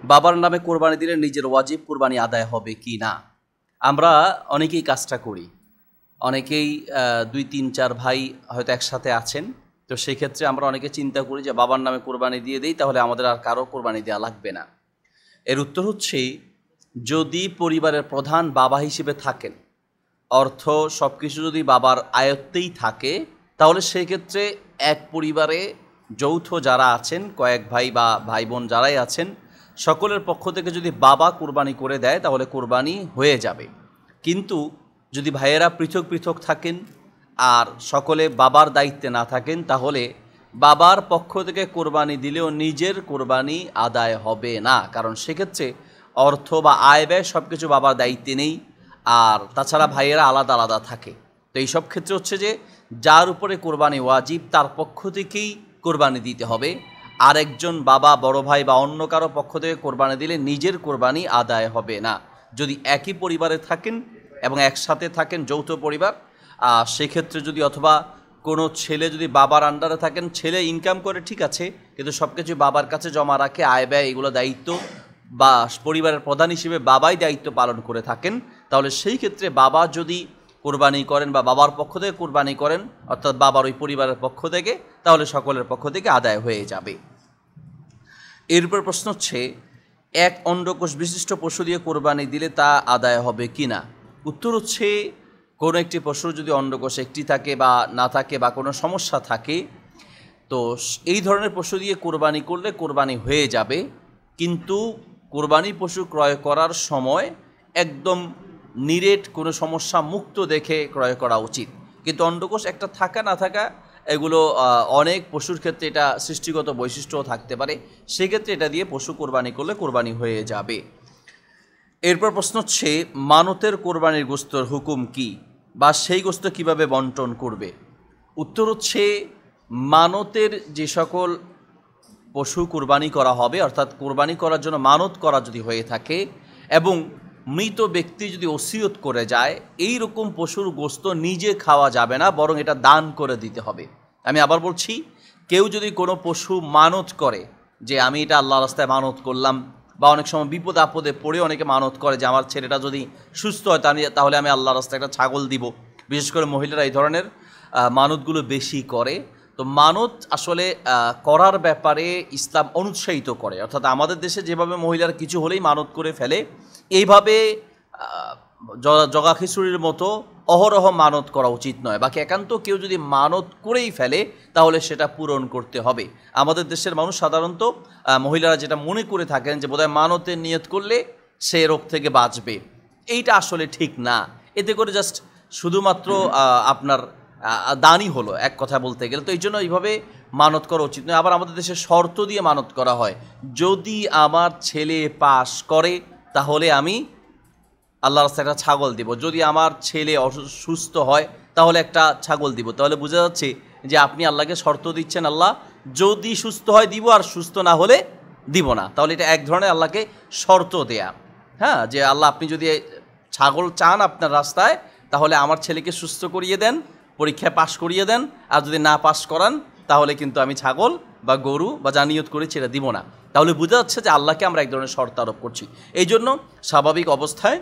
বাবার নামে কোরবানি দিলে নিজের ওয়াজিব কোরবানি আদায় হবে কি না। আমরা অনেকেই কাজটা করি, অনেকেই 2, 3, 4 ভাই হয়তো একসাথে আছেন। তো সেই ক্ষেত্রে আমরা অনেকে চিন্তা করি যে বাবার নামে কোরবানি দিয়ে দিই, তাহলে আমাদের আর কারো কোরবানি দেওয়া লাগবে না। এর উত্তর হচ্ছে, যদি পরিবারের প্রধান বাবা হিসেবে থাকেন, অর্থ সব কিছু যদি বাবার আয়ত্তেই থাকে, তাহলে সেই ক্ষেত্রে এক পরিবারে যৌথ যারা আছেন, কয়েক ভাই বা ভাই বোন যারাই আছেন, সকলের পক্ষ থেকে যদি বাবা কোরবানি করে দেয় তাহলে কোরবানি হয়ে যাবে। কিন্তু যদি ভাইয়েরা পৃথক পৃথক থাকেন আর সকলে বাবার দায়িত্বে না থাকেন, তাহলে বাবার পক্ষ থেকে কোরবানি দিলেও নিজের কোরবানি আদায় হবে না, কারণ সেক্ষেত্রে অর্থ বা আয় ব্যয় সব কিছু বাবার দায়িত্বে নেই, আর তাছাড়া ভাইয়েরা আলাদা আলাদা থাকে। তো এইসব ক্ষেত্রে হচ্ছে যে যার উপরে কোরবানি ওয়াজিব তার পক্ষ থেকেই কোরবানি দিতে হবে। আর একজন বাবা, বড় ভাই বা অন্য কারো পক্ষ থেকে কোরবানি দিলে নিজের কোরবানি আদায় হবে না। যদি একই পরিবারে থাকেন এবং একসাথে থাকেন, যৌথ পরিবার, সেক্ষেত্রে যদি অথবা কোনো ছেলে যদি বাবার আন্ডারে থাকেন, ছেলে ইনকাম করে ঠিক আছে, কিন্তু সব কিছু বাবার কাছে জমা রাখে, আয় ব্যয় এগুলো দায়িত্ব বা পরিবারের প্রধান হিসেবে বাবাই দায়িত্ব পালন করে থাকেন, তাহলে সেই ক্ষেত্রে বাবা যদি কোরবানি করেন বা বাবার পক্ষ থেকে কোরবানি করেন, অর্থাৎ বাবার ওই পরিবারের পক্ষ থেকে, তাহলে সকলের পক্ষ থেকে আদায় হয়ে যাবে। এরপর প্রশ্ন হচ্ছে, এক অন্ডকোষ বিশিষ্ট পশু দিয়ে কোরবানি দিলে তা আদায় হবে কি না। উত্তর হচ্ছে, কোনো একটি পশুর যদি অন্ডকোষ একটি থাকে বা না থাকে বা কোনো সমস্যা থাকে, তো এই ধরনের পশু দিয়ে কোরবানি করলে কোরবানি হয়ে যাবে। কিন্তু কোরবানি পশু ক্রয় করার সময় একদম নিরেট কোনো সমস্যা মুক্ত দেখে ক্রয় করা উচিত। কিন্তু অন্ডকোষ একটা থাকা না থাকা, এগুলো অনেক পশুর ক্ষেত্রে এটা সৃষ্টিগত বৈশিষ্ট্যও থাকতে পারে, সেক্ষেত্রে এটা দিয়ে পশু কোরবানি করলে কোরবানি হয়ে যাবে। এরপর প্রশ্ন হচ্ছে, মানতের কোরবানির গোস্তর হুকুম কি, বা সেই গোস্ত কিভাবে বন্টন করবে। উত্তর হচ্ছে, মানতের যে সকল পশু কোরবানি করা হবে, অর্থাৎ কোরবানি করার জন্য মানত করা যদি হয়ে থাকে এবং মৃত ব্যক্তি যদি ওসিয়ত করে যায়, এই রকম পশুর গোস্ত নিজে খাওয়া যাবে না, বরং এটা দান করে দিতে হবে। আমি আবার বলছি, কেউ যদি কোনো পশু মানত করে যে আমি এটা আল্লাহর রাস্তায় মানত করলাম, বা অনেক সময় বিপদ আপদে পড়ে অনেকে মানত করে যে আমার ছেলেটা যদি সুস্থ হয় তাহলে আমি আল্লাহর রাস্তায় একটা ছাগল দিব। বিশেষ করে মহিলারা এই ধরনের মানতগুলো বেশি করে। তো মানত আসলে করার ব্যাপারে ইসলাম অনুৎসাহিত করে, অর্থাৎ আমাদের দেশে যেভাবে মহিলারা কিছু হলেই মানত করে ফেলে, এইভাবে জগা খিচুড়ির মতো অহরহ মানত করা উচিত নয়। বাকি একান্ত কেউ যদি মানত করেই ফেলে তাহলে সেটা পূরণ করতে হবে। আমাদের দেশের মানুষ সাধারণত মহিলারা যেটা মনে করে থাকেন যে বোধহয় মানতের নিয়ত করলে সে রোগ থেকে বাঁচবে, এইটা আসলে ঠিক না। এতে করে জাস্ট শুধুমাত্র আপনার দানই হলো, এক কথা বলতে গেলে। তো এই জন্য এইভাবে মানত করা উচিত নয়। আবার আমাদের দেশে শর্ত দিয়ে মানত করা হয়, যদি আমার ছেলে পাস করে তাহলে আমি আল্লাহর রাস্তায় একটা ছাগল দিব, যদি আমার ছেলে অসুস্থ হয় তাহলে একটা ছাগল দিব। তাহলে বোঝা যাচ্ছে যে আপনি আল্লাহকে শর্ত দিচ্ছেন, আল্লাহ যদি সুস্থ হয় দিব, আর সুস্থ না হলে দিব না। তাহলে এটা এক ধরনের আল্লাহকে শর্ত দেয়া, হ্যাঁ, যে আল্লাহ আপনি যদি ছাগল চান আপনার রাস্তায়, তাহলে আমার ছেলেকে সুস্থ করিয়ে দেন, পরীক্ষায় পাশ করিয়ে দেন, আর যদি না পাশ করান তাহলে কিন্তু আমি ছাগল বা গরু বা যা নিয়ত করেছি এটা দিব না। তাহলে বোঝা যাচ্ছে যে আল্লাহকে আমরা এক ধরনের শর্ত আরোপ করছি। এই জন্য স্বাভাবিক অবস্থায়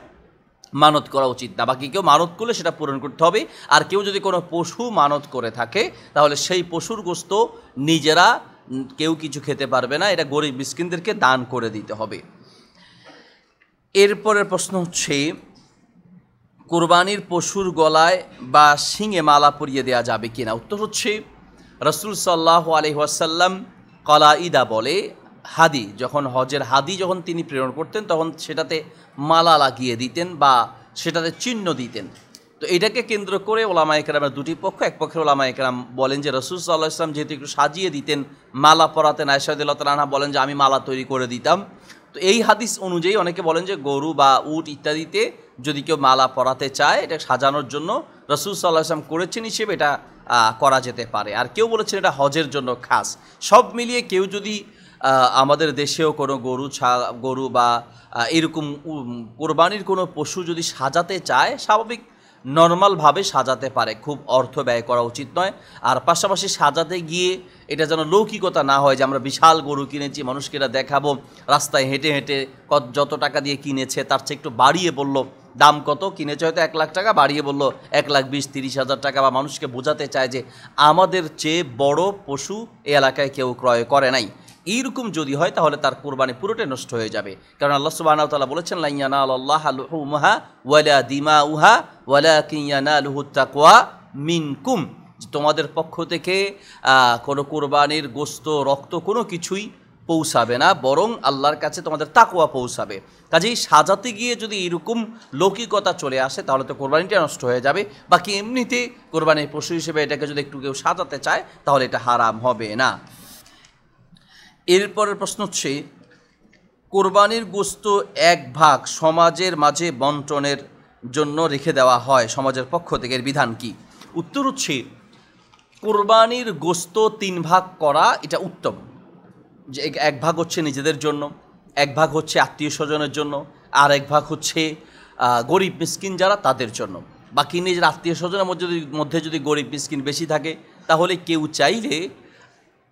মানত করা উচিত না। বাকি কেউ মানত করলে সেটা পূরণ করতে হবে। আর কেউ যদি কোনো পশু মানত করে থাকে তাহলে সেই পশুর গোস্ত নিজেরা কেউ কিছু খেতে পারবে না, এটা গরিব মিসকিনদেরকে দান করে দিতে হবে। এরপরের প্রশ্ন হচ্ছে, কোরবানির পশুর গলায় বা শিঙে মালা পরিয়ে দেওয়া যাবে কিনা। উত্তর হচ্ছে, রাসূল সাল্লাল্লাহু আলাইহি ওয়াসাল্লাম কলাইদা বলে হাদি, যখন হজের হাদি যখন তিনি প্রেরণ করতেন তখন সেটাতে মালা লাগিয়ে দিতেন বা সেটাতে চিহ্ন দিতেন। তো এটাকে কেন্দ্র করে ওলামায়ে কেরামের দুটি পক্ষ, এক পক্ষের ওলামায়ে কেরাম বলেন যে রাসূল সাল্লাল্লাহু আলাইহি ওয়াসাল্লাম যেহেতু একটু সাজিয়ে দিতেন, মালা পরাতেন, আয়েশা রাদিয়াল্লাহু তাআলা আনহা বলেন যে আমি মালা তৈরি করে দিতাম। তো এই হাদিস অনুযায়ী অনেকে বলেন যে গরু বা উট ইত্যাদিতে যদি কেউ মালা পরাতে চায়, এটা সাজানোর জন্য রাসূল সাল্লাল্লাহু আলাইহি ওয়াসাল্লাম করেছেন হিসেবে এটা করা যেতে পারে। আর কেউ বলেছেন এটা হজের জন্য খাস। সব মিলিয়ে কেউ যদি আমাদের দেশেও কোনো গরু বা এরকম কোরবানির কোনো পশু যদি সাজাতে চায়, স্বাভাবিক নর্মালভাবে সাজাতে পারে, খুব অর্থ ব্যয় করা উচিত নয়। আর পাশাপাশি সাজাতে গিয়ে এটা যেন লৌকিকতা না হয় যে আমরা বিশাল গরু কিনেছি, মানুষকে এটা দেখাবো, রাস্তায় হেঁটে হেঁটে যত টাকা দিয়ে কিনেছে তার চেয়ে একটু বাড়িয়ে বলল দাম কত, কিনেছে হয়তো 1 লাখ টাকা, বাড়িয়ে বলল 1,20,000-30,000 টাকা, বা মানুষকে বোঝাতে চায় যে আমাদের চেয়ে বড় পশু এই এলাকায় কেউ ক্রয় করে নাই। এইরকম যদি হয় তাহলে তার কোরবানি পুরোটাই নষ্ট হয়ে যাবে। কারণ আল্লাহ সুবহানাহু ওয়া তাআলা বলেছেন, লা ইয়ানালাল্লাহু লুহুমুহা ওয়ালা দিমাউহা ওয়ালাকিন ইয়ানালুহুত তাকওয়া মিনকুম, তোমাদের পক্ষ থেকে কোনো কোরবানির গোশত, রক্ত কোনো কিছুই পৌঁছাবে না, বরং আল্লাহর কাছে তোমাদের তাকওয়া পৌঁছাবে। কাজেই সাজাতে গিয়ে যদি এরকম লৌকিকতা চলে আসে তাহলে তো কোরবানিটা নষ্ট হয়ে যাবে। বাকি এমনিতে কোরবানির পশু হিসেবে এটাকে যদি একটু কেউ সাজাতে চায় তাহলে এটা হারাম হবে না। এরপরের প্রশ্ন হচ্ছে, কোরবানির গোশত 1 ভাগ সমাজের মাঝে বন্টনের জন্য রেখে দেওয়া হয় সমাজের পক্ষ থেকে, এর বিধান কি? উত্তর হচ্ছে, কোরবানির গোশত 3 ভাগ করা এটা উত্তম। যে 1 ভাগ হচ্ছে নিজেদের জন্য, 1 ভাগ হচ্ছে আত্মীয় স্বজনের জন্য, আর 1 ভাগ হচ্ছে গরিব মিসকিন যারা তাদের জন্য। বাকি নিজের আত্মীয় স্বজনের মধ্যে যদি গরিব মিসকিন বেশি থাকে তাহলে কেউ চাইলে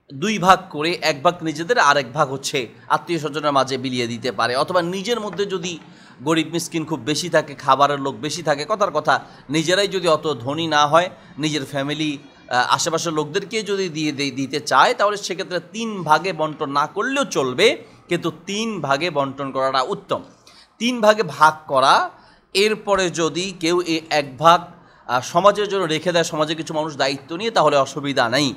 2 ভাগ করে 1 ভাগ নিজেদের আর 1 ভাগ হচ্ছে আত্মীয় স্বজনের মাঝে বিলিয়ে দিতে পারে। অথবা নিজের মধ্যে যদি গরিব মিসকিন খুব বেশি থাকে, খাবারের লোক বেশি থাকে, কথার কথা নিজেরাই যদি অত ধনী না হয়, নিজের ফ্যামিলি আশেপাশের লোকদেরকে যদি দিতে চায় তাহলে সেক্ষেত্রে 3 ভাগে বন্টন না করলেও চলবে, কিন্তু 3 ভাগে বন্টন করাটা উত্তম। 3 ভাগে ভাগ করা, এরপরে যদি কেউ এই 1 ভাগ সমাজের জন্য রেখে দেয়, সমাজে কিছু মানুষ দায়িত্ব নিয়ে, তাহলে অসুবিধা নেই।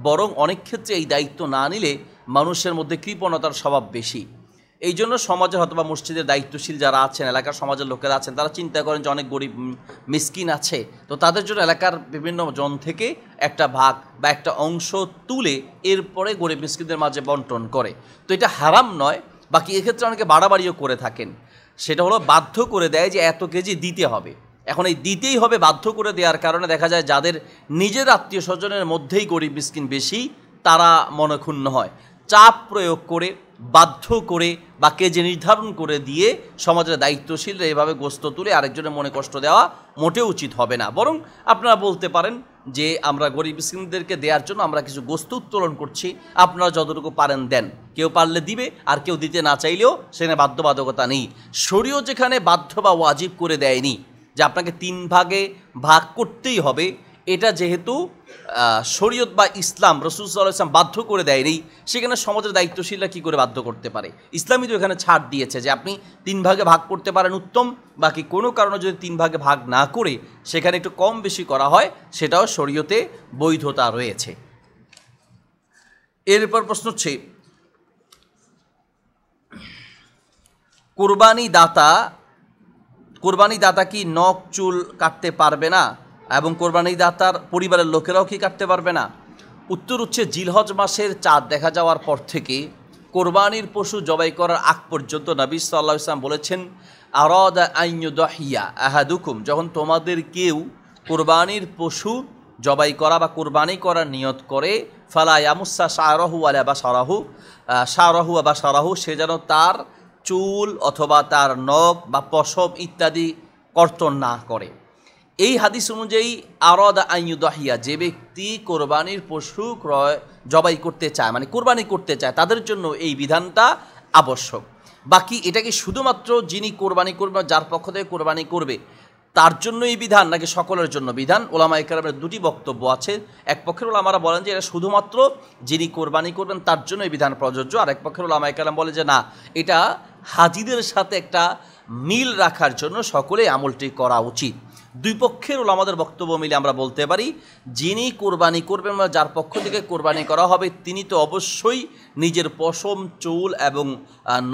বরং অনেক ক্ষেত্রে এই দায়িত্ব না নিলে মানুষের মধ্যে কৃপণতার স্বভাব বেশি। এই জন্য সমাজে হয়তো বা মসজিদের দায়িত্বশীল যারা আছেন, এলাকার সমাজের লোকেরা আছেন, তারা চিন্তা করেন যে অনেক গরিব মিসকিন আছে, তো তাদের জন্য এলাকার বিভিন্ন জন থেকে একটা ভাগ বা একটা অংশ তুলে এরপরে গরিব মিসকিনদের মাঝে বন্টন করে। তো এটা হারাম নয়। বাকি এক্ষেত্রে অনেকে বাড়াবাড়িও করে থাকেন, সেটা হলো বাধ্য করে দেয় যে এত কেজি দিতে হবে। এখন এই দিতেই হবে বাধ্য করে দেওয়ার কারণে দেখা যায় যাদের নিজের আত্মীয় স্বজনের মধ্যেই গরিব মিসকিন বেশি, তারা মনক্ষুণ্ণ হয়। চাপ প্রয়োগ করে, বাধ্য করে বা কেজি নির্ধারণ করে দিয়ে সমাজের দায়িত্বশীলরা এভাবে গোশত তুলে আরেকজনের মনে কষ্ট দেওয়া মোটেও উচিত হবে না। বরং আপনারা বলতে পারেন যে আমরা গরিব মিসকিনদেরকে দেওয়ার জন্য আমরা কিছু গোশত উত্তোলন করছি, আপনারা যতটুকু পারেন দেন। কেউ পারলে দিবে, আর কেউ দিতে না চাইলেও সেখানে বাধ্যবাধকতা নেই। শরীয়ত যেখানে বাধ্য বা ওয়াজিব করে দেয়নি যে আপনাকে 3 ভাগে ভাগ করতেই হবে, এটা যেহেতু শরীয়ত বা ইসলাম, রাসূল সাল্লাল্লাহু আলাইহি ওয়াসাল্লাম বাধ্য করে দেয়নি, সেখানে সমাজের দায়িত্বশীলরা কী করে বাধ্য করতে পারে? ইসলামই তো এখানে ছাড় দিয়েছে যে আপনি 3 ভাগে ভাগ করতে পারেন উত্তম, বাকি কোনো কারণে যদি 3 ভাগে ভাগ না করে সেখানে একটু কম বেশি করা হয়, সেটাও শরীয়তে বৈধতা রয়েছে। এরপর প্রশ্ন হচ্ছে, কোরবানি দাতা কি নখ চুল কাটতে পারবে না, এবং কোরবানি দাতার পরিবারের লোকেরাও কি কাটতে পারবে না? উত্তর হচ্ছে, জিলহজ মাসের চাঁদ দেখা যাওয়ার পর থেকে কোরবানির পশু জবাই করার আগ পর্যন্ত নবী সাল্লাল্লাহু আলাইহি ওয়াসাল্লাম বলেছেন, আরাদা আন ইউদহিয়া আহাদুকুম, যখন তোমাদের কেউ কোরবানির পশু জবাই করা বা কোরবানি করার নিয়ত করে, ফালা ইয়ামুসা শারাহু ওয়ালা বাশারাহু ওয়া বাশারাহু, সে যেন তার চুল অথবা তার নখ বা পশম ইত্যাদি কর্তন না করে। এই হাদিস অনুযায়ী আরাদা আন ইউদহিয়া, যে ব্যক্তি কোরবানির পশু জবাই করতে চায়, মানে কোরবানি করতে চায়, তাদের জন্য এই বিধানটা আবশ্যক। বাকি এটা কি শুধুমাত্র যিনি কোরবানি করবে, যার পক্ষ থেকে কোরবানি করবে তার জন্য এই বিধান, নাকি সকলের জন্য বিধান? ওলামায়ে কেরামের 2টি বক্তব্য আছে। এক পক্ষের ওলামারা বলেন যে এটা শুধুমাত্র যিনি কোরবানি করবেন তার জন্য এই বিধান প্রযোজ্য, আর এক পক্ষের ওলামায়ে কেরাম বলে যে না, এটা হাজিদের সাথে একটা মিল রাখার জন্য সকলে আমলটি করা উচিত। 2 পক্ষের ওলামাদের বক্তব্য মিলে আমরা বলতে পারি, যিনি কোরবানি করবেন বা যার পক্ষ থেকে কোরবানি করা হবে তিনি তো অবশ্যই নিজের পশম, চুল এবং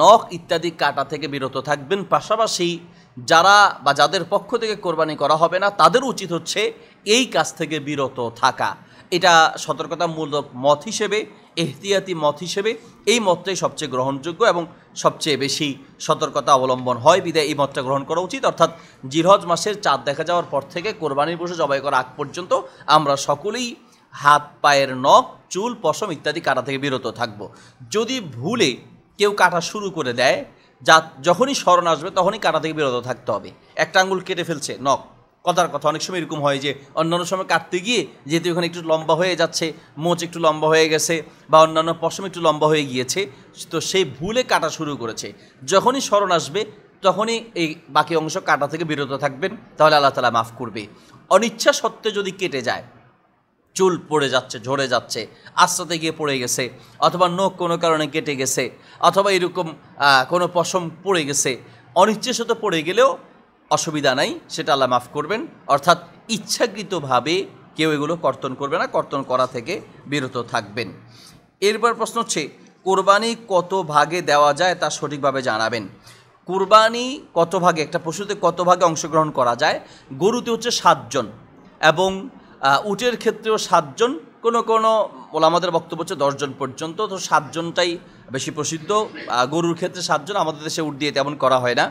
নখ ইত্যাদি কাটা থেকে বিরত থাকবেন। পাশাপাশি যারা বা যাদের পক্ষ থেকে কোরবানি করা হবে না তাদের উচিত হচ্ছে এই কাজ থেকে বিরত থাকা। এটা সতর্কতামূলক মত হিসেবে, এহতিয়াতি মত হিসেবে এই মতটাই সবচেয়ে গ্রহণযোগ্য এবং সবচেয়ে বেশি সতর্কতা অবলম্বন হয়, বিধায় এই মতটা গ্রহণ করা উচিত। অর্থাৎ জিলহজ মাসের চাঁদ দেখা যাওয়ার পর থেকে কোরবানির পশু জবাই করা আগ পর্যন্ত আমরা সকলেই হাত পায়ের নখ, চুল, পশম ইত্যাদি কাটা থেকে বিরত থাকব। যদি ভুলে কেউ কাটা শুরু করে দেয়, যখনই স্মরণ আসবে তখনই কাটা থেকে বিরত থাকতে হবে। একটা আঙ্গুল কেটে ফেলছে নখ, কথার কথা অনেক সময় এরকম হয় যে অন্যান্য সময় কাটতে গিয়ে যেহেতু ওখানে একটু লম্বা হয়ে যাচ্ছে, মোচ একটু লম্বা হয়ে গেছে বা অন্যান্য পশম একটু লম্বা হয়ে গিয়েছে, তো সেই ভুলে কাটা শুরু করেছে। যখনই স্মরণ আসবে তখনই এই বাকি অংশ কাটা থেকে বিরত থাকবেন, তাহলে আল্লাহ তাআলা মাফ করবে। অনিচ্ছা সত্ত্বে যদি কেটে যায়, চুল পড়ে যাচ্ছে, ঝরে যাচ্ছে, আস্তাতে গিয়ে পড়ে গেছে, অথবা নখ কোনো কারণে কেটে গেছে, অথবা এরকম কোনো পশম পড়ে গেছে, অনিচ্ছাসত পড়ে গেলেও অসুবিধা নাই, সেটা আল্লাহ মাফ করবেন। অর্থাৎ ইচ্ছাকৃতভাবে কেউ এগুলো কর্তন করবে না, কর্তন করা থেকে বিরত থাকবেন। এরপর প্রশ্ন হচ্ছে কোরবানি কত ভাগে দেওয়া যায় তা সঠিকভাবে জানাবেন। কোরবানি কত ভাগে, একটা পশুতে কত ভাগে অংশগ্রহণ করা যায়? গরুতে হচ্ছে 7 জন এবং উটের ক্ষেত্রেও 7 জন, কোনো ওলামাদের বক্তব্য হচ্ছে 10 জন পর্যন্ত। তো 7 জনটাই বেশি প্রসিদ্ধ। গরুর ক্ষেত্রে 7 জন, আমাদের দেশে উট দিয়ে তেমন করা হয় না।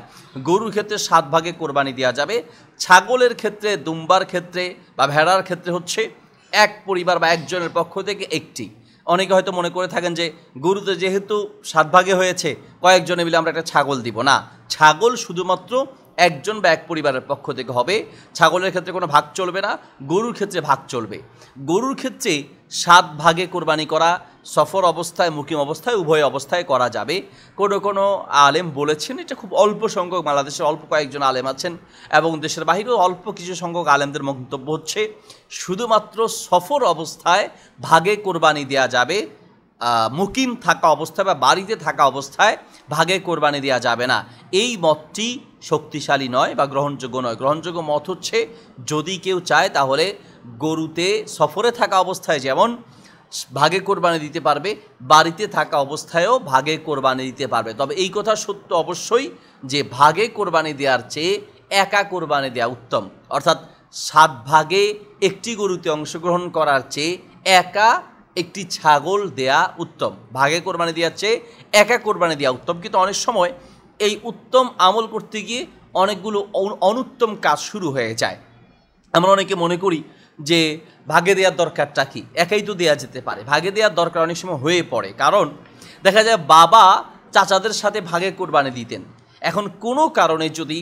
গরুর ক্ষেত্রে 7 ভাগে কোরবানি দেওয়া যাবে। ছাগলের ক্ষেত্রে, দুম্বার ক্ষেত্রে বা ভেড়ার ক্ষেত্রে হচ্ছে এক পরিবার বা একজনের পক্ষ থেকে একটি। অনেকে হয়তো মনে করে থাকেন যে গরুতে যেহেতু 7 ভাগে হয়েছে, কয়েকজনে মিলে আমরা একটা ছাগল দিব না। ছাগল শুধুমাত্র একজন বা এক পরিবারের পক্ষ থেকে হবে। ছাগলের ক্ষেত্রে কোনো ভাগ চলবে না, গরুর ক্ষেত্রে ভাগ চলবে। গরুর ক্ষেত্রে 7 ভাগে কোরবানি করা সফর অবস্থায়, মুকিম অবস্থায়, উভয় অবস্থায় করা যাবে। কোনো আলেম বলেছেন, এটা খুব অল্প সংখ্যক, বাংলাদেশের অল্প কয়েকজন আলেম আছেন এবং দেশের বাহিরেও অল্প কিছু সংখ্যক আলেমদের মন্তব্য হচ্ছে শুধুমাত্র সফর অবস্থায় ভাগে কোরবানি দেওয়া যাবে, মুকিম থাকা অবস্থায় বা বাড়িতে থাকা অবস্থায় ভাগে কোরবানি দেওয়া যাবে না। এই মতটি শক্তিশালী নয় বা গ্রহণযোগ্য নয়। গ্রহণযোগ্য মত হচ্ছে যদি কেউ চায় তাহলে গরুতে সফরে থাকা অবস্থায় যেমন ভাগে কোরবানি দিতে পারবে, বাড়িতে থাকা অবস্থায়ও ভাগে কোরবানি দিতে পারবে। তবে এই কথা সত্য অবশ্যই যে ভাগে কোরবানি দেওয়ার চেয়ে একা কোরবানি দেওয়া উত্তম। অর্থাৎ 7 ভাগে একটি গরুতে অংশগ্রহণ করার চেয়ে একা একটি ছাগল দেয়া উত্তম। ভাগে কোরবানি দেওয়ার চেয়ে একা কোরবানি দেওয়া উত্তম। কিন্তু অনেক সময় এই উত্তম আমল করতে গিয়ে অনেকগুলো অনুত্তম কাজ শুরু হয়ে যায়। আমরা অনেকে মনে করি যে ভাগে দেওয়ার দরকারটা কি, একাই তো দেওয়া যেতে পারে। ভাগে দেওয়ার দরকার অনেক সময় হয়ে পড়ে, কারণ দেখা যায় বাবা চাচাদের সাথে ভাগে কোরবানি দিতেন। এখন কোনো কারণে যদি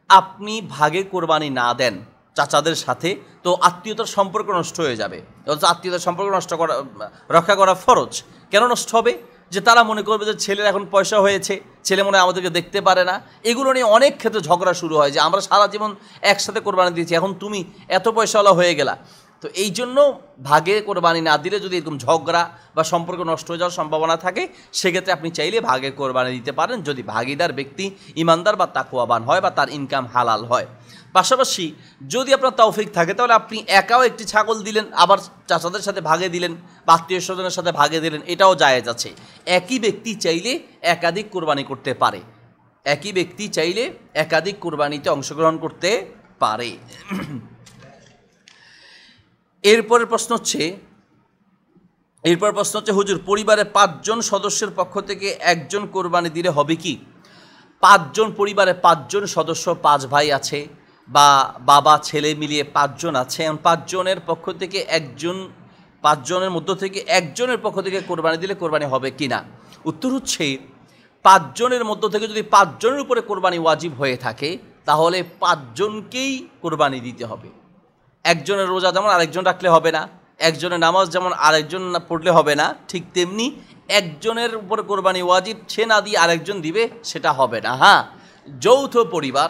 আপনি ভাগে কোরবানি না দেন চাচাদের সাথে, তো আত্মীয়তার সম্পর্ক নষ্ট হয়ে যাবে। অথচ আত্মীয়তার সম্পর্ক রক্ষা করা ফরজ। কেন নষ্ট হবে? যে তারা মনে করবে যে ছেলের এখন পয়সা হয়েছে, ছেলে মনে হয় আমাদেরকে দেখতে পারে না। এগুলো নিয়ে অনেক ক্ষেত্রে ঝগড়া শুরু হয় যে আমরা সারা জীবন একসাথে কোরবানি দিয়েছি, এখন তুমি এত পয়সাওয়ালা হয়ে গেলা। তো এই জন্য ভাগে কোরবানি না দিলে যদি এরকম ঝগড়া বা সম্পর্ক নষ্ট হয়ে যাওয়ার সম্ভাবনা থাকে, সেক্ষেত্রে আপনি চাইলে ভাগে কোরবানি দিতে পারেন যদি ভাগিদার ব্যক্তি ইমানদার বা তাকওয়াবান হয় বা তার ইনকাম হালাল হয়। পাশাপাশি যদি আপনার তৌফিক থাকে তাহলে আপনি একাও একটি ছাগল দিলেন, আবার চাচাদের সাথে ভাগে দিলেন বা আত্মীয় স্বজনের সাথে ভাগে দিলেন, এটাও জায়েজ আছে। একই ব্যক্তি চাইলে একাধিক কোরবানি করতে পারে। একই ব্যক্তি চাইলে একাধিক কোরবানিতে অংশগ্রহণ করতে পারে। এরপরের প্রশ্ন হচ্ছে হুজুর, পরিবারের 5 জন সদস্যের পক্ষ থেকে একজন কোরবানি দিলে হবে কি? 5 জন, পরিবারে 5 জন সদস্য, 5 ভাই আছে বা বাবা ছেলে মিলিয়ে 5 জন আছে, এবং 5 জনের পক্ষ থেকে একজন, 5 জনের মধ্য থেকে একজনের পক্ষ থেকে কোরবানি দিলে কোরবানি হবে কি না? উত্তর হচ্ছে 5 জনের মধ্য থেকে যদি 5 জনের উপরে কোরবানি ওয়াজিব হয়ে থাকে তাহলে 5 জনকেই কোরবানি দিতে হবে। একজনের রোজা যেমন আরেকজন রাখলে হবে না, একজনের নামাজ যেমন আরেকজন পড়লে হবে না, ঠিক তেমনি একজনের উপর কোরবানি ওয়াজিব, সে না দিয়ে আরেকজন দিবে, সেটা হবে না। হ্যাঁ, যৌথ পরিবার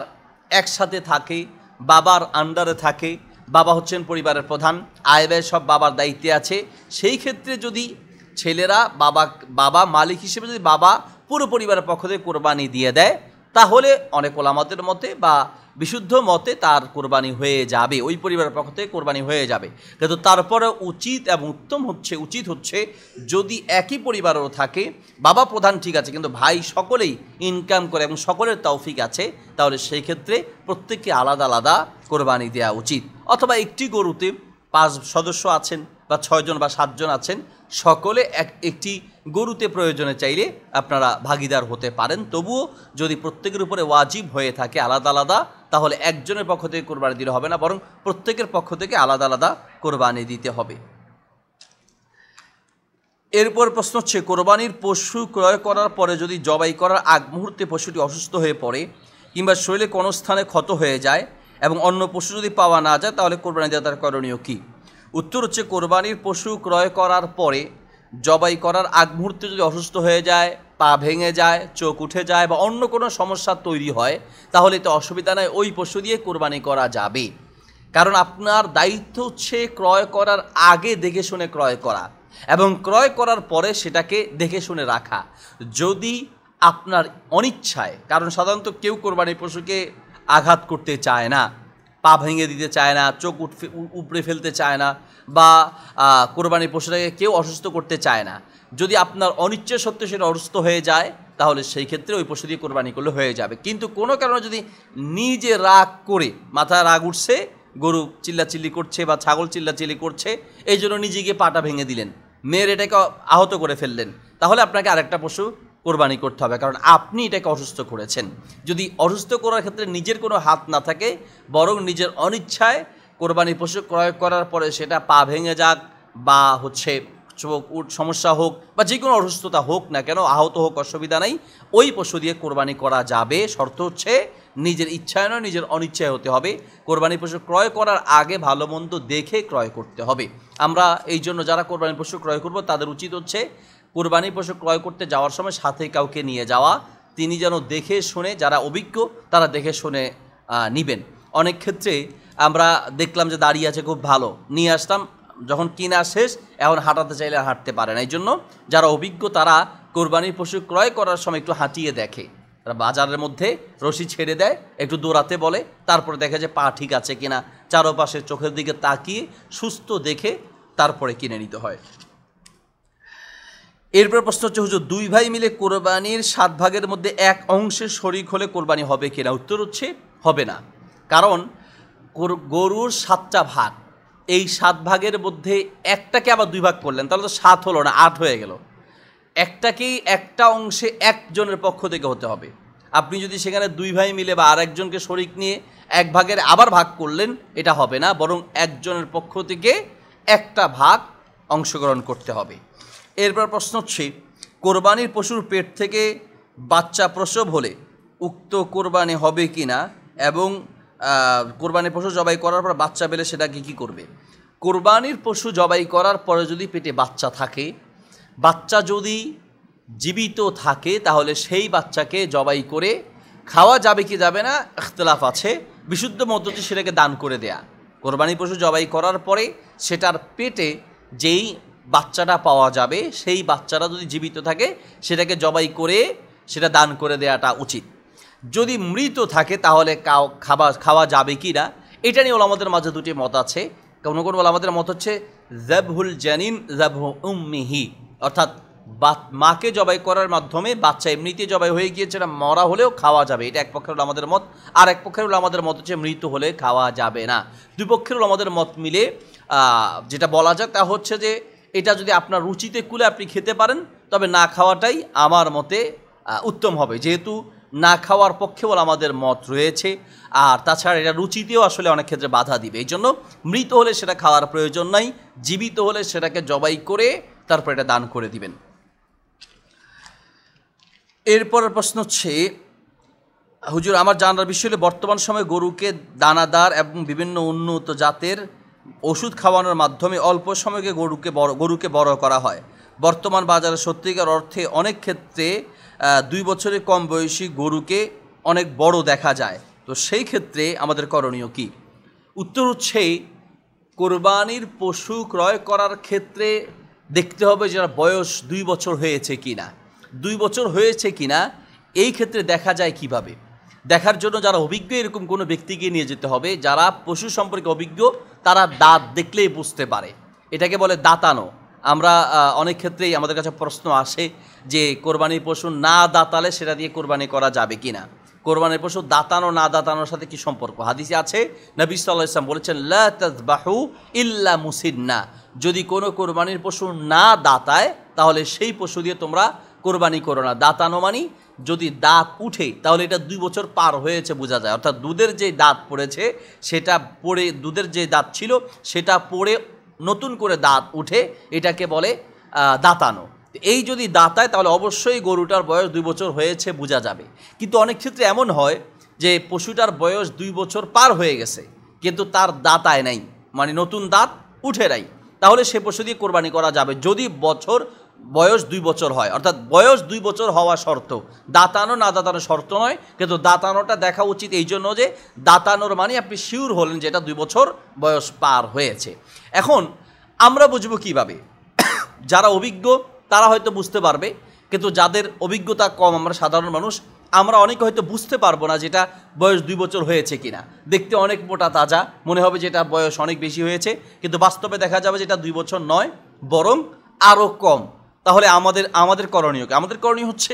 একসাথে থাকে, বাবার আন্ডারে থাকে, বাবা হচ্ছেন পরিবারের প্রধান, আয় ব্যয় সব বাবার দায়িত্বে আছে, সেই ক্ষেত্রে যদি ছেলেরা বাবা মালিক হিসেবে যদি বাবা পুরো পরিবারের পক্ষ থেকে কোরবানি দিয়ে দেয়, তাহলে অনেক ওলামাদের মতে বা বিশুদ্ধ মতে তার কোরবানি হয়ে যাবে, ওই পরিবারের পক্ষ থেকে কোরবানি হয়ে যাবে। কিন্তু তারপরে উচিত এবং উচিত হচ্ছে যদি একই পরিবারও থাকে, বাবা প্রধান ঠিক আছে, কিন্তু ভাই সকলেই ইনকাম করে এবং সকলের তৌফিক আছে, তাহলে সেই ক্ষেত্রে প্রত্যেককে আলাদা আলাদা কোরবানি দেওয়া উচিত। অথবা একটি গরুতে 5 সদস্য আছেন বা 6 জন বা 7 জন আছেন, সকলে একটি গরুতে প্রয়োজনে চাইলে আপনারা ভাগিদার হতে পারেন। তবুও যদি প্রত্যেকের উপরে ওয়াজিব হয়ে থাকে আলাদা আলাদা, তাহলে একজনের পক্ষ থেকে কোরবানি দিলে হবে না, বরং প্রত্যেকের পক্ষ থেকে আলাদা আলাদা কোরবানি দিতে হবে। এরপর প্রশ্ন হচ্ছে, কোরবানির পশু ক্রয় করার পরে যদি জবাই করার আগ মুহূর্তে পশুটি অসুস্থ হয়ে পড়ে কিংবা শরীরে কোনো স্থানে ক্ষত হয়ে যায় এবং অন্য পশু যদি পাওয়া না যায় তাহলে কোরবানি দেওয়া তার করণীয় কী? উত্তর হচ্ছে, কোরবানির পশু ক্রয় করার পরে জবাই করার আগ মুহূর্তে যদি অসুস্থ হয়ে যায়, পা ভেঙে যায়, চোখ উঠে যায় বা অন্য কোনো সমস্যা তৈরি হয়, তাহলে তো অসুবিধা নয়, ওই পশু দিয়ে কোরবানি করা যাবে। কারণ আপনার দায়িত্ব হচ্ছে ক্রয় করার আগে দেখে শুনে ক্রয় করা এবং ক্রয় করার পরে সেটাকে দেখে শুনে রাখা। যদি আপনার অনিচ্ছায়, কারণ সাধারণত কেউ কোরবানি পশুকে আঘাত করতে চায় না, পা ভেঙে দিতে চায় না, চোখ উপড়ে ফেলতে চায় না, বা কোরবানির পশুটাকে কেউ অসুস্থ করতে চায় না। যদি আপনার অনিচ্ছা সত্ত্বেও সেটা অসুস্থ হয়ে যায়, তাহলে সেই ক্ষেত্রে ওই পশু দিয়ে কোরবানি করলে হয়ে যাবে। কিন্তু কোনো কারণে যদি নিজে রাগ করে, মাথায় রাগ উঠছে, গরু চিল্লাচিল্লি করছে বা ছাগল চিল্লাচিল্লি করছে, এই জন্য নিজে গিয়ে পাটা ভেঙে দিলেন, মেয়ের এটাকে আহত করে ফেললেন, তাহলে আপনাকে আরেকটা পশু কোরবানি করতে হবে, কারণ আপনি এটাকে অসুস্থ করেছেন। যদি অসুস্থ করার ক্ষেত্রে নিজের কোনো হাত না থাকে, বরং নিজের অনিচ্ছায় কোরবানি পশু ক্রয় করার পরে সেটা পা ভেঙে যাক বা চোখ সমস্যা হোক বা যে কোনো অসুস্থতা হোক না কেন, আহত হোক, অসুবিধা নেই, ওই পশু দিয়ে কোরবানি করা যাবে। শর্ত হচ্ছে নিজের ইচ্ছায় নয়, নিজের অনিচ্ছায় হতে হবে। কোরবানি পশু ক্রয় করার আগে ভালো মন্দ দেখে ক্রয় করতে হবে। আমরা এই জন্য যারা কোরবানি পশু ক্রয় করব তাদের উচিত হচ্ছে কোরবানি পশু ক্রয় করতে যাওয়ার সময় সাথে কাউকে নিয়ে যাওয়া, তিনি যেন দেখে শুনে, যারা অভিজ্ঞ তারা দেখে শুনে নিবেন। অনেক ক্ষেত্রে আমরা দেখলাম যে দাঁড়িয়ে আছে, খুব ভালো, নিয়ে আসলাম, যখন কিনা শেষ এখন হাঁটাতে চাইলে হাঁটতে পারে না। এই জন্য যারা অভিজ্ঞ তারা কোরবানির পশু ক্রয় করার সময় একটু হাঁটিয়ে দেখে, তারা বাজারের মধ্যে রশি ছেড়ে দেয়, একটু দৌড়াতে বলে, তারপরে দেখে যে পা ঠিক আছে কিনা, চারপাশে চোখের দিকে তাকিয়ে সুস্থ দেখে তারপরে কিনে নিতে হয়। এরপর প্রশ্ন হচ্ছে, হুজুর, দুই ভাই মিলে কোরবানির 7 ভাগের মধ্যে এক অংশে শরিক হলে কোরবানি হবে কিনা? উত্তর হচ্ছে হবে না। কারণ গরুর 7টা ভাগ, এই 7 ভাগের মধ্যে একটাকে আবার 2 ভাগ করলেন, তাহলে তো 7 হলো না, 8 হয়ে গেল। একটাকেই একটা অংশে একজনের পক্ষ থেকে হতে হবে। আপনি যদি সেখানে 2 ভাই মিলে বা আরেকজনকে শরিক নিয়ে 1 ভাগের আবার ভাগ করলেন, এটা হবে না, বরং একজনের পক্ষ থেকে একটা ভাগ অংশগ্রহণ করতে হবে। এরপর প্রশ্ন হচ্ছে, কোরবানির পশুর পেট থেকে বাচ্চা প্রসব হলে উক্ত কোরবানি হবে কি না, এবং কোরবানির পশু জবাই করার পর বাচ্চা পেলে সেটাকে কী করবে? কোরবানির পশু জবাই করার পরে যদি পেটে বাচ্চা থাকে, বাচ্চা যদি জীবিত থাকে, তাহলে সেই বাচ্চাকে জবাই করে খাওয়া যাবে কি যাবে না ইখতিলাফ আছে। বিশুদ্ধ মত হচ্ছে সেটাকে দান করে দেয়া। কোরবানির পশু জবাই করার পরে সেটার পেটে যেই বাচ্চাটা পাওয়া যাবে, সেই বাচ্চাটা যদি জীবিত থাকে সেটাকে জবাই করে সেটা দান করে দেওয়াটা উচিত। যদি মৃত থাকে তাহলে খাওয়া যাবে কি না, এটা নিয়ে ওলামাদের মাঝে দুটি মত আছে। কোনো কোনো ওলামাদের মত হচ্ছে যাবহুল জানিন যাবহু উম্মিহি, অর্থাৎ মাকে জবাই করার মাধ্যমে বাচ্চা এমনিতে জবাই হয়ে গিয়েছে, এটা মরা হলেও খাওয়া যাবে, এটা এক পক্ষের ওলামাদের মত। আর এক পক্ষের ওলামাদের মত হচ্ছে মৃত হলে খাওয়া যাবে না। দুই পক্ষের ওলামাদের মত মিলে যেটা বলা যায় তা হচ্ছে যে এটা যদি আপনার রুচিতে কুলে আপনি খেতে পারেন, তবে না খাওয়াটাই আমার মতে উত্তম হবে, যেহেতু না খাওয়ার পক্ষে বলে আমাদের মত রয়েছে। আর তাছাড়া এটা রুচিতেও আসলে অনেক ক্ষেত্রে বাধা দিবে। এই জন্য মৃত হলে সেটা খাওয়ার প্রয়োজন নাই, জীবিত হলে সেটাকে জবাই করে তারপর এটা দান করে দিবেন। এরপরের প্রশ্ন হচ্ছে, হুজুর, আমার জানার বিষয় হলে বর্তমান সময়ে গরুকে দানাদার এবং বিভিন্ন উন্নত জাতের ওষুধ খাওয়ানোর মাধ্যমে অল্প সময়কে গরুকে বড় করা হয়। বর্তমান বাজারে সত্যিকার অর্থে অনেক ক্ষেত্রে 2 বছরের কম বয়সী গরুকে অনেক বড় দেখা যায়, তো সেই ক্ষেত্রে আমাদের করণীয় কি? উত্তর হচ্ছে, কোরবানির পশু ক্রয় করার ক্ষেত্রে দেখতে হবে যারা বয়স 2 বছর হয়েছে কিনা। 2 বছর হয়েছে কিনা এই ক্ষেত্রে দেখা যায় কিভাবে? দেখার জন্য যারা অভিজ্ঞ এরকম কোনো ব্যক্তিকে নিয়ে যেতে হবে, যারা পশু সম্পর্কে অভিজ্ঞ, তারা দাঁত দেখলেই বুঝতে পারে। এটাকে বলে দাঁতানো। আমরা অনেক ক্ষেত্রেই আমাদের কাছে প্রশ্ন আসে যে কোরবানির পশু না দাঁতালে সেটা দিয়ে কোরবানি করা যাবে কি না। কোরবানির পশু দাঁতানো না দাঁতানোর সাথে কি সম্পর্ক? হাদিসে আছে, নবী সাল্লাল্লাহু আলাইহি ওয়াসাল্লাম বলেছেন, লা তাযবাহু ইল্লা মুসিন্না, যদি কোনো কোরবানির পশু না দাঁতায় তাহলে সেই পশু দিয়ে তোমরা কোরবানি করো না। দাঁতানো মানে যদি দাঁত উঠে তাহলে এটা 2 বছর পার হয়েছে বোঝা যায়, অর্থাৎ দুধের যে দাঁত পড়েছে সেটা পড়ে, দুধের যে দাঁত ছিল সেটা পড়ে নতুন করে দাঁত উঠে, এটাকে বলে দাঁতানো। এই যদি দাঁতায় তাহলে অবশ্যই গরুটার বয়স 2 বছর হয়েছে বোঝা যাবে। কিন্তু অনেক ক্ষেত্রে এমন হয় যে পশুটার বয়স 2 বছর পার হয়ে গেছে কিন্তু তার দাঁত আয় নাই, মানে নতুন দাঁত উঠে নাই, তাহলে সে পশু দিয়ে কোরবানি করা যাবে যদি বয়স 2 বছর হয়। অর্থাৎ বয়স 2 বছর হওয়া শর্ত, দাঁতানো না দাঁতানো শর্ত নয়, কিন্তু দাঁতানোটা দেখা উচিত এই জন্য যে দাঁতানোর মানে আপনি শিওর হলেন যে এটা 2 বছর বয়স পার হয়েছে। এখন আমরা বুঝবো কিভাবে? যারা অভিজ্ঞ তারা হয়তো বুঝতে পারবে, কিন্তু যাদের অভিজ্ঞতা কম, আমরা সাধারণ মানুষ, আমরা অনেকে হয়তো বুঝতে পারবো না যেটা বয়স 2 বছর হয়েছে কিনা। দেখতে অনেক মোটা তাজা মনে হবে যেটা বয়স অনেক বেশি হয়েছে, কিন্তু বাস্তবে দেখা যাবে যেটা 2 বছর নয়, বরং আরও কম। তাহলে আমাদের করণীয় হচ্ছে,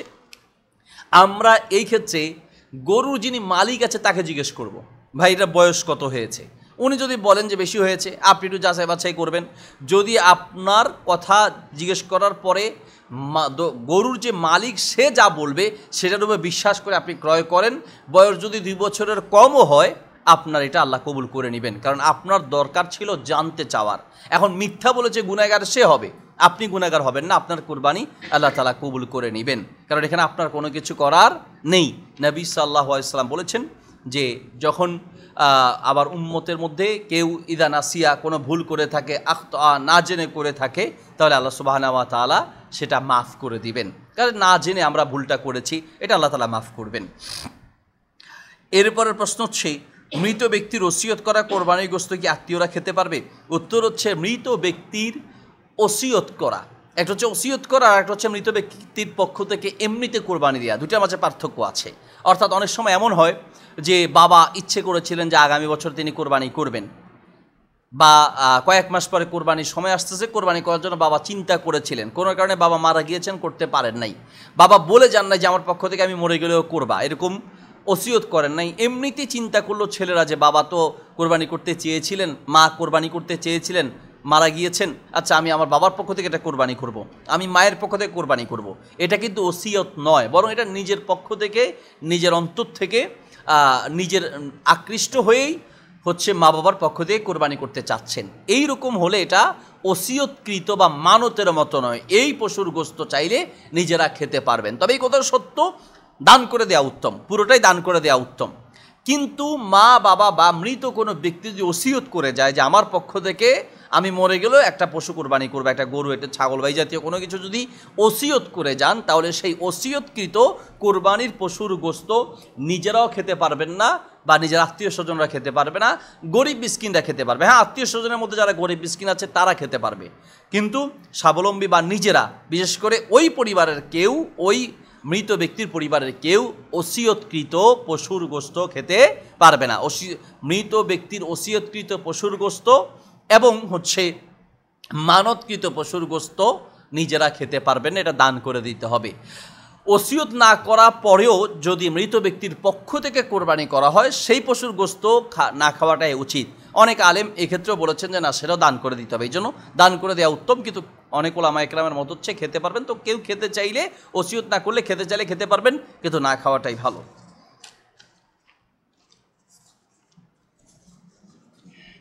আমরা এই ক্ষেত্রে গরুর যিনি মালিক আছে তাকে জিজ্ঞেস করব, ভাই এটা বয়স কত হয়েছে। উনি যদি বলেন যে বেশি হয়েছে, আপনি একটু যাচাই বাছাই করবেন। যদি আপনার কথা জিজ্ঞেস করার পরে গরুর যে মালিক সে যা বলবে সেটার উপর বিশ্বাস করে আপনি ক্রয় করেন, বয়স যদি 2 বছরের কমও হয়, আপনার এটা আল্লাহ কবুল করে নেবেন, কারণ আপনার দরকার ছিল জানতে চাওয়ার। এখন মিথ্যা বলেছে গুনাহগার সে হবে, আপনি গুনাহগার হবেন না, আপনার কুরবানি আল্লাহ তাআলা কবুল করে নেবেন, কারণ এখানে আপনার কোনো কিছু করার নেই। নবী সাল্লাল্লাহু আলাইহি ওয়াসাল্লাম বলেছেন যে যখন আবার উম্মতের মধ্যে কেউ ইদা নাসিয়া কোনো ভুল করে থাকে, আখতা না জেনে করে থাকে, তাহলে আল্লাহ সুবহানাহু ওয়া তাআলা সেটা মাফ করে দিবেন, কারণ না জেনে আমরা ভুলটা করেছি, এটা আল্লাহ তাআলা মাফ করবেন। এরপরের প্রশ্ন হচ্ছে, মৃত ব্যক্তির ওসিয়ত করা কোরবানির গোশত কি আত্মীয়রা খেতে পারবে? উত্তর হচ্ছে, মৃত ব্যক্তির ওসিয়ত করা, একটা হচ্ছে ওসিয়ত করা আর একটা হচ্ছে মৃত ব্যক্তির পক্ষ থেকে এমনিতে কোরবানি দেওয়া, দুটার মাঝে পার্থক্য আছে। অর্থাৎ অনেক সময় এমন হয় যে বাবা ইচ্ছে করেছিলেন যে আগামী বছর তিনি কোরবানি করবেন, বা কয়েক মাস পরে কোরবানির সময় আসতেছে, কোরবানি করার জন্য বাবা চিন্তা করেছিলেন, কোনো কারণে বাবা মারা গিয়েছেন, করতে পারেন নাই, বাবা বলে যান নাই যে আমার পক্ষ থেকে আমি মরে গেলেও করবা, এরকম ওসিয়ত করেন নাই, এমনিতেই চিন্তা করলো ছেলেরা যে বাবা তো কোরবানি করতে চেয়েছিলেন, মা কোরবানি করতে চেয়েছিলেন, মারা গিয়েছেন, আচ্ছা আমি আমার বাবার পক্ষ থেকে এটা কোরবানি করব, আমি মায়ের পক্ষ থেকে কোরবানি করব। এটা কিন্তু ওসিয়ত নয়, বরং এটা নিজের পক্ষ থেকে, নিজের অন্তর থেকে, নিজের আকৃষ্ট হয়েই হচ্ছে মা বাবার পক্ষ থেকে কোরবানি করতে চাচ্ছেন। এই রকম হলে এটা ওসিয়তকৃত বা মানতের মতো নয়, এই পশুর গোশত চাইলে নিজেরা খেতে পারবেন। তবে এই কথা সত্য, দান করে দেওয়া উত্তম, পুরোটাই দান করে দেওয়া উত্তম। কিন্তু মা বাবা বা মৃত কোনো ব্যক্তি যদি ওসিয়ত করে যায় যে আমার পক্ষ থেকে আমি মরে গেলেও একটা পশু কোরবানি করবো, একটা গরু, একটা ছাগল বা এই জাতীয় কোনো কিছু যদি ওসিয়ত করে যান, তাহলে সেই ওসিয়তকৃত কোরবানির পশুর গোশত নিজেরাও খেতে পারবেন না, বা নিজের আত্মীয় স্বজনরা খেতে পারবে না, গরিব মিসকিনরা খেতে পারবে। হ্যাঁ, আত্মীয় স্বজনের মধ্যে যারা গরিব মিসকিন আছে তারা খেতে পারবে, কিন্তু স্বাবলম্বী বা নিজেরা, বিশেষ করে ওই পরিবারের কেউ, ওই মৃত ব্যক্তির পরিবারের কেউ ওসিয়তকৃত পশুর গোশত খেতে পারবে না। মৃত ব্যক্তির ওসিয়তকৃত পশুর গোশত এবং হচ্ছে মানতকৃত পশুর গোশত নিজেরা খেতে পারবেন, এটা দান করে দিতে হবে। ওসিয়ত না করা পরেও যদি মৃত ব্যক্তির পক্ষ থেকে কোরবানি করা হয়, সেই পশুর গোশত না খাওয়াটাই উচিত। অনেক আলেম এক্ষেত্রেও বলেছেন যে না, সেটাও দান করে দিতে হবে, এই জন্য দান করে দেওয়া উত্তম। কিন্তু অনেক ওলামা একরামের মত হচ্ছে খেতে পারবেন, তো কেউ খেতে চাইলে, ওসিয়ত না করলে খেতে চাইলে খেতে পারবেন, কিন্তু না খাওয়াটাই ভালো।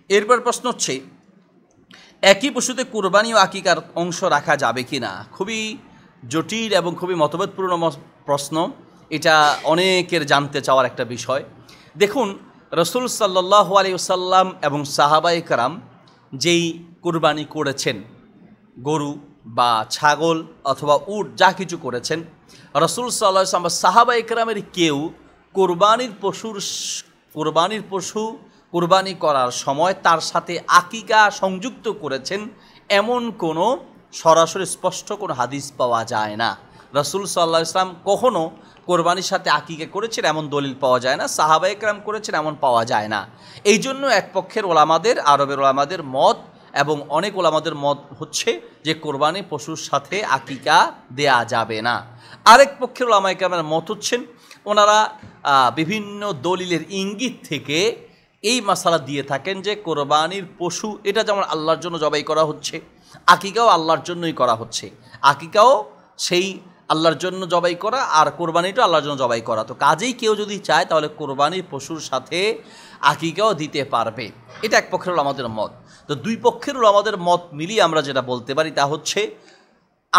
এরপর প্রশ্ন হচ্ছে, একই পশুতে কোরবানি ও আকিকার অংশ রাখা যাবে কি না? খুবই জটিল এবং খুবই মতভেদপূর্ণ প্রশ্ন, এটা অনেকের জানতে চাওয়ার একটা বিষয়। দেখুন, রাসূল সাল্লাল্লাহু আলাইহি ওয়াসাল্লাম এবং সাহাবায়ে কেরাম যেই কোরবানি করেছেন, গরু বা ছাগল অথবা উট যা কিছু করেছেন, রাসূল সাল্লাল্লাহু আলাইহি ওয়াসাল্লাম বা সাহাবায়ে কেরামের কেউ কোরবানির পশু কোরবানি করার সময় তার সাথে আকিকা সংযুক্ত করেছেন এমন কোনো সরাসরি স্পষ্ট কোনো হাদিস পাওয়া যায় না। রাসূল সাল্লাল্লাহু আলাইহি ওয়াসাল্লাম কখনো কোরবানির সাথে আকিকা করেছেন এমন দলিল পাওয়া যায় না, সাহাবায়ে কেরাম করেছেন এমন পাওয়া যায় না। এই জন্য এক পক্ষের ওলামাদের, আরবের ওলামাদের মত এবং অনেক ওলামাদের মত হচ্ছে যে কোরবানি পশুর সাথে আকিকা দেয়া যাবে না। আরেক পক্ষের ওলামায়ে কেরামের মত হচ্ছেন, ওনারা বিভিন্ন দলিলের ইঙ্গিত থেকে এই মাসালা দিয়ে থাকেন যে কোরবানির পশু এটা যেমন আল্লাহর জন্য জবাই করা হচ্ছে, আকিকাও আল্লাহর জন্যই করা হচ্ছে, আকিকাও সেই আল্লাহর জন্য জবাই করা আর কোরবানিটাও আল্লাহর জন্য জবাই করা। তো কাজেই কেউ যদি চায় তাহলে কোরবানির পশুর সাথে আকিকাও দিতে পারবে, এটা এক পক্ষের ওলামাদের মত। তো দুই পক্ষের ওলামাদের মত মিলিয়ে আমরা যেটা বলতে পারি তা হচ্ছে,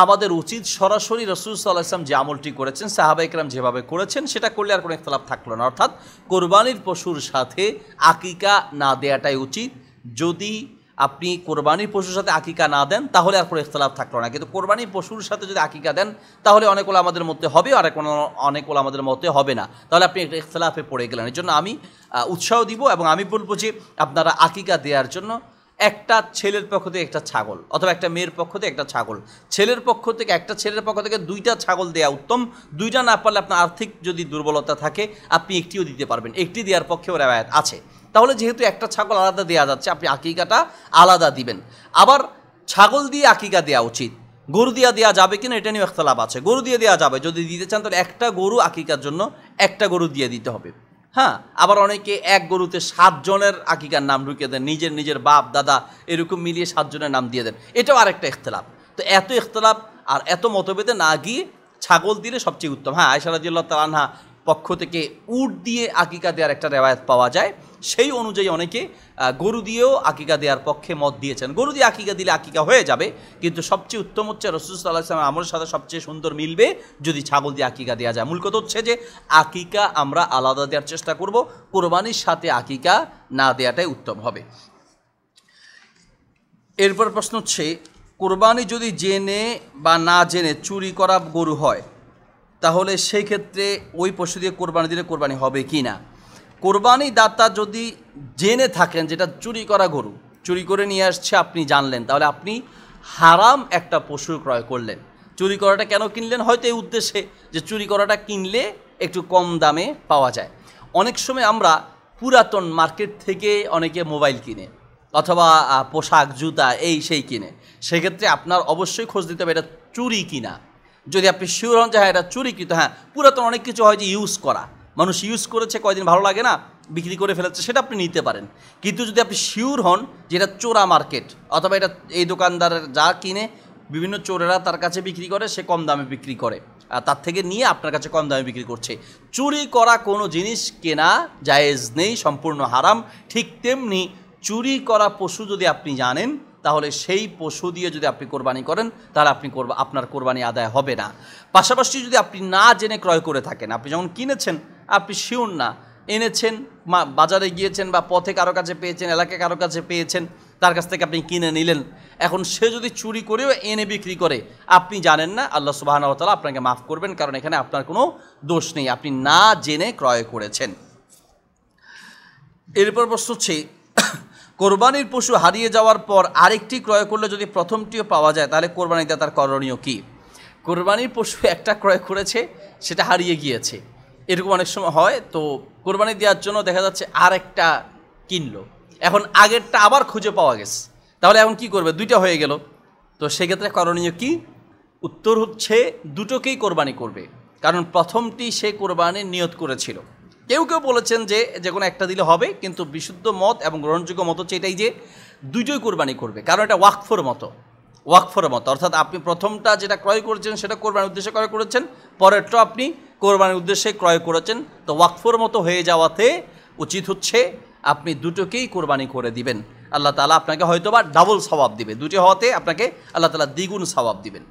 আমাদের উচিত সরাসরি রাসূল সাল্লাল্লাহু আলাইহি ওয়াসাল্লাম যে আমলটি করেছেন, সাহাবায়ে কেরাম যেভাবে করেছেন সেটা করলে আর কোনো ইখতিলাফ থাকলো না। অর্থাৎ কোরবানির পশুর সাথে আকিকা না দেওয়াটাই উচিত। যদি আপনি কোরবানির পশুর সাথে আকিকা না দেন তাহলে আর কোনো ইখতিলাফ থাকলো না, কিন্তু কোরবানির পশুর সাথে যদি আকিকা দেন তাহলে অনেক ওলামাদের মধ্যে হবে, আর অনেক ওলামাদের মধ্যে হবে না, তাহলে আপনি একটা ইখতিলাফে পড়ে গেলেন। এর জন্য আমি উৎসাহ দিব এবং আমি বলবো যে আপনারা আকিকা দেওয়ার জন্য একটা ছেলের পক্ষ থেকে একটা ছাগল অথবা একটা মেয়ের পক্ষ থেকে একটা ছাগল, ছেলের পক্ষ থেকে একটা, ছেলের পক্ষ থেকে 2টা ছাগল দেওয়া উত্তম। 2টা না পারলে আপনার আর্থিক যদি দুর্বলতা থাকে আপনি একটিও দিতে পারবেন, একটি দেওয়ার পক্ষেও রেওয়ায়াত আছে। তাহলে যেহেতু একটা ছাগল আলাদা দেওয়া যাচ্ছে, আপনি আকিকাটা আলাদা দিবেন। আবার ছাগল দিয়ে আকিকা দেওয়া উচিত, গরু দিয়ে দেওয়া যাবে কিনা এটা নিয়ে ইখতিলাফ আছে। গরু দিয়ে দেওয়া যাবে, যদি দিতে চান তাহলে একটা গরু আকিকার জন্য একটা গরু দিয়ে দিতে হবে। হ্যাঁ, আবার অনেকে এক গরুতে 7 জনের আকিকার নাম ঢুকিয়ে দেন, নিজের বাপ দাদা এরকম মিলিয়ে 7 জনের নাম দিয়ে দেন, এটাও আরেকটা ইখতিলাফ। তো এত ইখতিলাফ আর এত মতভেদে না গিয়ে ছাগল দিলে সবচেয়ে উত্তম। হ্যাঁ, আয়েশা রাদিয়াল্লাহু তাআলা আনহা পক্ষ থেকে উট দিয়ে আকিকা দেওয়ার একটা রেওয়ায়াত পাওয়া যায়, সেই অনুযায়ী অনেকে গরু দিয়েও আকিকা দেওয়ার পক্ষে মত দিয়েছেন। গরু দিয়ে আকিকা দিলে আকিকা হয়ে যাবে, কিন্তু সবচেয়ে উত্তম হচ্ছে রাসূল সাল্লাল্লাহু আলাইহি ওয়াসাল্লামের আমলের সাথে সবচেয়ে সুন্দর মিলবে যদি ছাগল দিয়ে আকিকা দেওয়া যায়। মূল কথা হচ্ছে যে আকিকা আমরা আলাদা দেওয়ার চেষ্টা করব, কোরবানির সাথে আকিকা না দেওয়াটাই উত্তম হবে। এরপর প্রশ্ন হচ্ছে, কোরবানি যদি জেনে বা না জেনে চুরি করা গরু হয় তাহলে সেই ক্ষেত্রে ওই পশু দিয়ে কোরবানি দিলে কোরবানি হবে কি না? কোরবানি দাতা যদি জেনে থাকেন যেটা চুরি করা গরু, চুরি করে নিয়ে আসছে, আপনি জানলেন, তাহলে আপনি হারাম একটা পশু ক্রয় করলেন। চুরি করাটা কেন কিনলেন? হয়তো এই উদ্দেশ্যে যে চুরি করাটা কিনলে একটু কম দামে পাওয়া যায়। অনেক সময় আমরা পুরাতন মার্কেট থেকে অনেকে মোবাইল কিনে অথবা পোশাক জুতা এই সেই কিনে, সেক্ষেত্রে আপনার অবশ্যই খোঁজ দিতে হবে এটা চুরি কিনা। যদি আপনি শিওর হন যে হ্যাঁ এটা চুরিকৃত, হ্যাঁ পুরাতন অনেক কিছু হয় যে ইউজ করা, মানুষ ইউজ করেছে কয়দিন ভালো লাগে না বিক্রি করে ফেলেছে, সেটা আপনি নিতে পারেন। কিন্তু যদি আপনি শিওর হন যে এটা চোরা মার্কেট অথবা এটা এই দোকানদারের যা কিনে বিভিন্ন চোরেরা তার কাছে বিক্রি করে, সে কম দামে বিক্রি করে, তার থেকে নিয়ে আপনার কাছে কম দামে বিক্রি করছে, চুরি করা কোনো জিনিস কেনা জায়েজ নেই, সম্পূর্ণ হারাম। ঠিক তেমনি চুরি করা পশু যদি আপনি জানেন তাহলে সেই পশু দিয়ে যদি আপনি কোরবানি করেন তাহলে আপনার কোরবানি আদায় হবে না। পাশাপাশি যদি আপনি না জেনে ক্রয় করে থাকেন, আপনি যখন কিনেছেন আপনি শিওর না, এনেছেন, বাজারে গিয়েছেন বা পথে কারো কাছে পেয়েছেন, এলাকায় কারো কাছে পেয়েছেন, তার কাছ থেকে আপনি কিনে নিলেন, এখন সে যদি চুরি করেও এনে বিক্রি করে আপনি জানেন না, আল্লাহ সুবহানাহু ওয়া তাআলা আপনাকে মাফ করবেন, কারণ এখানে আপনার কোনো দোষ নেই, আপনি না জেনে ক্রয় করেছেন। এরপর প্রশ্ন হচ্ছে, কোরবানির পশু হারিয়ে যাওয়ার পর আরেকটি ক্রয় করলে যদি প্রথমটিও পাওয়া যায় তাহলে কোরবানি দাতার করণীয় কী? কোরবানির পশু একটা ক্রয় করেছে, সেটা হারিয়ে গিয়েছে, এরকম অনেক সময় হয়। তো কোরবানি দেওয়ার জন্য দেখা যাচ্ছে আরেকটা কিনলো, এখন আগেরটা আবার খুঁজে পাওয়া গেছে, তাহলে এখন কি করবে? 2টা হয়ে গেল। তো সেক্ষেত্রে করণীয় কি? উত্তর হচ্ছে দুটোকেই কোরবানি করবে, কারণ প্রথমটি সে কোরবানির নিয়ত করেছিল। কেউ কেউ বলেছেন যে কোনো একটা দিলে হবে, কিন্তু বিশুদ্ধ মত এবং গ্রহণযোগ্য মত হচ্ছে এটাই যে দুটোই কোরবানি করবে, কারণ এটা ওয়াকফের মতো, অর্থাৎ আপনি প্রথমটা যেটা ক্রয় করেছেন সেটা কোরবানির উদ্দেশ্যে ক্রয় করেছেন, পরেরটা আপনি কোরবানির উদ্দেশ্যে ক্রয় করেছেন। তো ওয়াকফের মতো হয়ে যাওয়াতে উচিত হচ্ছে আপনি দুটোকেই কোরবানি করে দিবেন। আল্লাহ তাআলা আপনাকে হয়তোবা ডাবল সওয়াব দিবে, দুটো হওয়াতে আপনাকে আল্লাহ তাআলা দ্বিগুণ সওয়াব দিবেন।